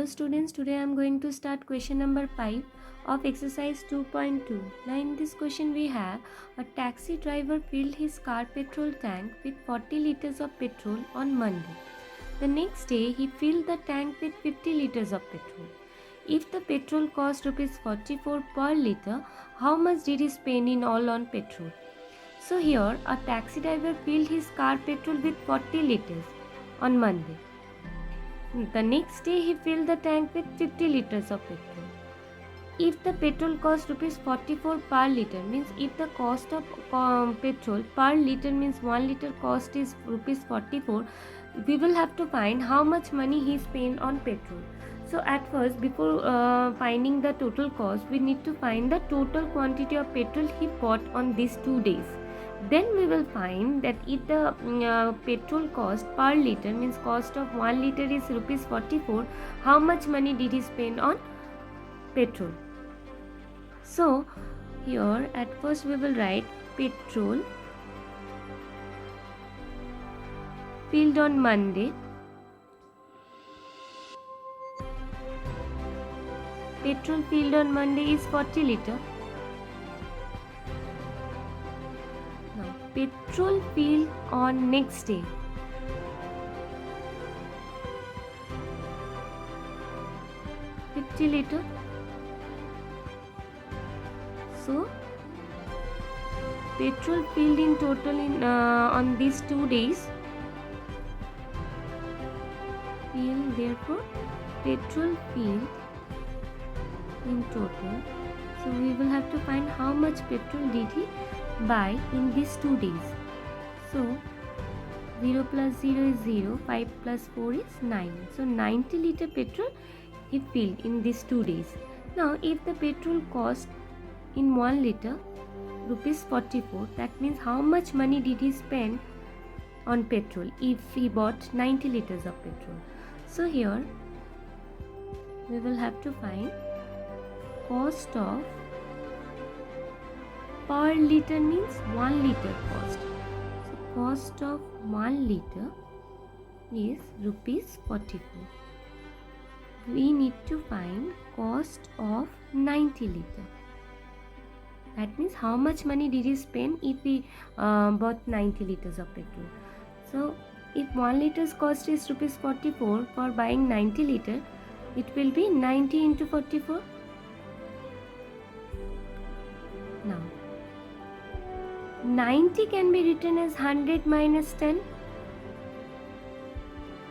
students, today I am going to start question number 5 of exercise 2.2. Now in this question we have a taxi driver filled his car petrol tank with 40 liters of petrol on Monday. The next day he filled the tank with 50 liters of petrol. If the petrol cost rupees 44 per liter, how much did he spend in all on petrol? So here a taxi driver filled his car petrol with 40 liters on Monday. The next day he filled the tank with 50 liters of petrol. If the petrol cost rupees 44 per liter, means if the cost of petrol per liter means 1 liter cost is rupees 44, we will have to find how much money he spent on petrol. So at first, before finding the total cost, we need to find the total quantity of petrol he bought on these 2 days. Then we will find that if the petrol cost per liter means cost of 1 liter is rupees 44, how much money did he spend on petrol? So here at first we will write petrol filled on Monday. Petrol filled on Monday is 40 liter. Now petrol filled on next day. Liter. So petrol filled in total in on these 2 days. Therefore petrol filled in total. So we will have to find how much petrol did he buy in these 2 days. So 0 plus 0 is 0, 5 plus 4 is 9. So 90 liter petrol he filled in these 2 days. Now if the petrol cost in 1 liter rupees 44, that means how much money did he spend on petrol if he bought 90 liters of petrol. So here we will have to find cost of per liter means 1 liter cost. So cost of 1 liter is rupees 44. We need to find cost of 90 liter. That means how much money did he spend if he bought 90 liters of petrol. So if 1 liter's cost is rupees 44 for buying 90 liter, it will be 90 into 44. Now 90 can be written as 100 minus 10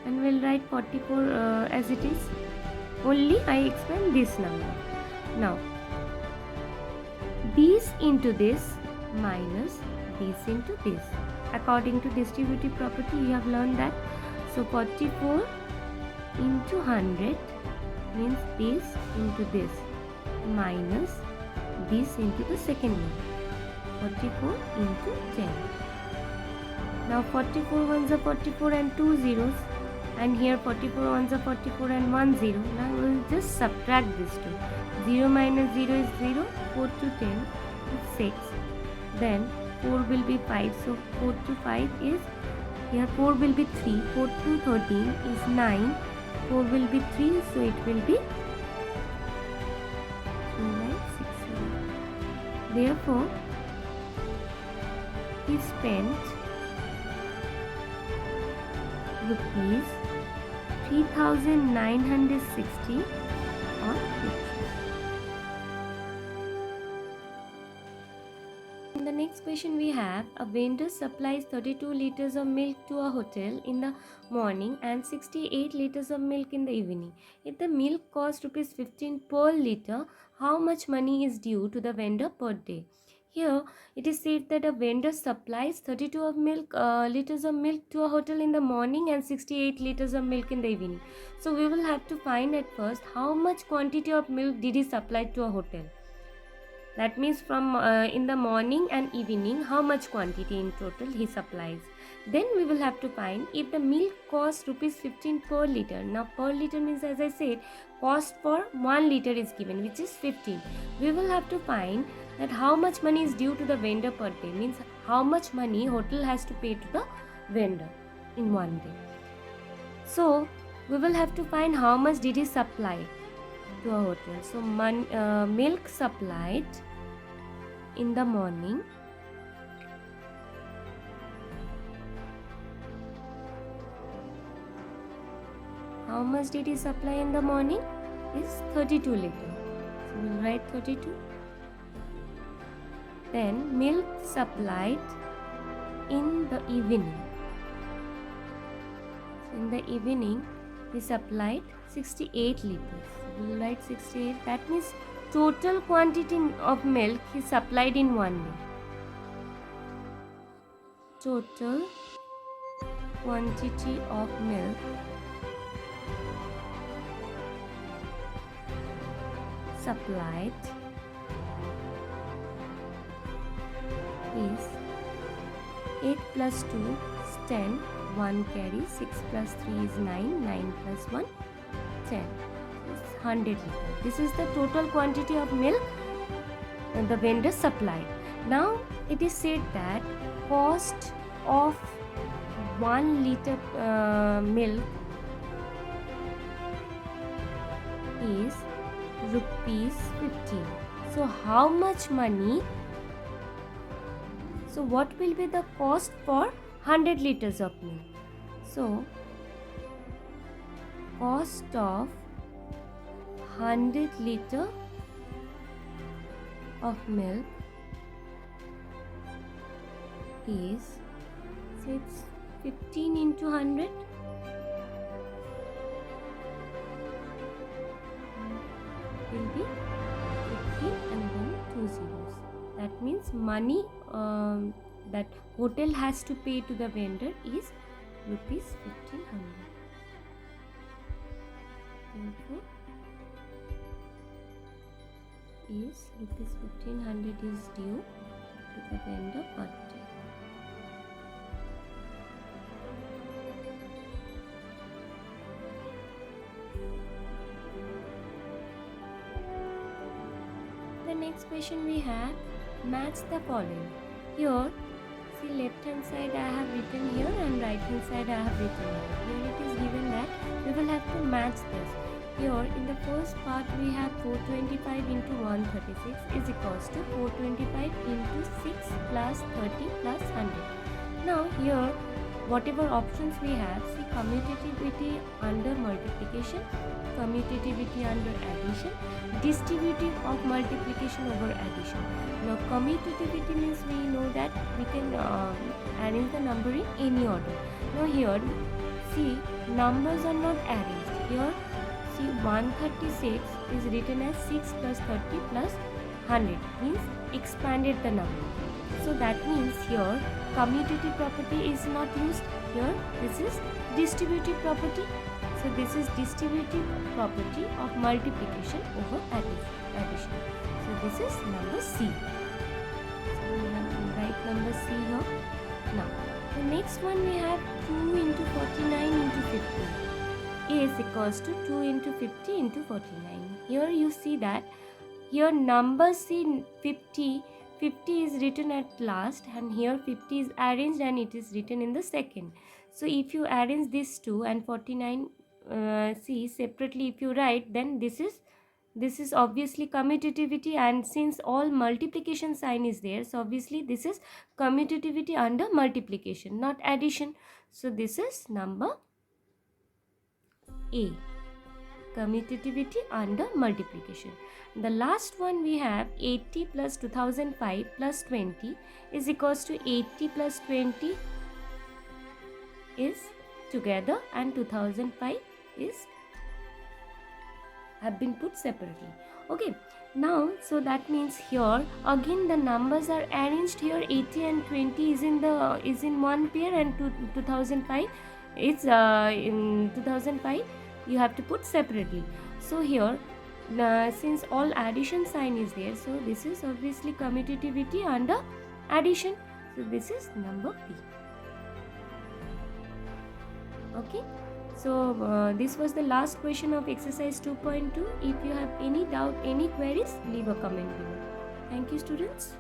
and we'll write 44 as it is. Only I explain this number. Now this into this minus this into this. According to distributive property, you have learned that. So 44 into 100 means this into this minus this into the second one. 44 into 10. Now 44 ones are 44 and 2 zeros. And here 44 ones are 44 and 1 0. Now we will just subtract these two. 0 minus 0 is 0. 4 to 10 is 6. Then 4 will be 5. So 4 to 5 is, here 4 will be 3. 4 to 13 is 9. 4 will be 3. So it will be 3960. Therefore he spent rupees 3960 on petrol. In the next question we have a vendor supplies 32 liters of milk to a hotel in the morning and 68 liters of milk in the evening. If the milk costs rupees 15 per liter, how much money is due to the vendor per day? Here it is said that a vendor supplies 32 of liters of milk to a hotel in the morning and 68 liters of milk in the evening. So we will have to find at first how much quantity of milk did he supply to a hotel. That means from in the morning and evening how much quantity in total he supplies. Then we will have to find if the milk costs rupees 15 per liter. Now per liter means, as I said, cost for 1 liter is given, which is 15. We will have to find that how much money is due to the vendor per day, means how much money hotel has to pay to the vendor in one day. So we will have to find how much did he supply to a hotel. So milk supplied in the morning how much did he supply in the morning is 32 liters. So we'll write 32. Then milk supplied in the evening. So in the evening he supplied 68 liters. So we'll write 68. That means total quantity of milk he supplied in 1 day. Total quantity of milk supplied is 8 plus 2 is 10, 1 carry, 6 plus 3 is 9, 9 plus 1, 10. It's 100 liters. This is the total quantity of milk the vendor supplied. Now it is said that cost of 1 liter milk is rupees 15. So how much money? So what will be the cost for 100 liters of milk? So cost of 100 liter of milk is, say it's 15 into 100. Will be 15 and then 2 zeros. That means money that hotel has to pay to the vendor is rupees 1500. Therefore, is rupees 1500 is due to the vendor per day. The next question we have, match the following. Here, see, left hand side I have written here and right hand side I have written here. Here it is given that we will have to match this. Here in the first part we have 425 into 136 is equals to 425 into 6 plus 30 plus 100. Now here whatever options we have, see, commutativity under multiplication, commutativity under addition, distributive of multiplication over addition. Now commutativity means we know that we can arrange the number in any order. Now here, see, numbers are not arranged. Here, see, 136 is written as 6 plus 30 plus 100, means expanded the number. So that means here commutative property is not used. Here this is distributive property. So this is distributive property of multiplication over addition. So this is number C. So we will write number C here. Now the next one we have 2 into 49 into 50 is equals to 2 into 50 into 49. Here you see that here number C 50 is written at last and here 50 is arranged and it is written in the second. So if you arrange these two and 49 C separately if you write, then this is obviously commutativity, and since all multiplication sign is there, so obviously this is commutativity under multiplication, not addition. So this is number A, commutativity under multiplication. The last one we have 80 plus 2005 plus 20 is equals to 80 plus 20 is together and 2005 is have been put separately. Okay, now so that means here again the numbers are arranged. Here 80 and 20 is in one pair and 2005 it's in 2005 you have to put separately. So here since all addition sign is there, so this is obviously commutativity under addition. So this is number B. Okay, so this was the last question of exercise 2.2. If you have any doubt, any queries, leave a comment below. Thank you, students.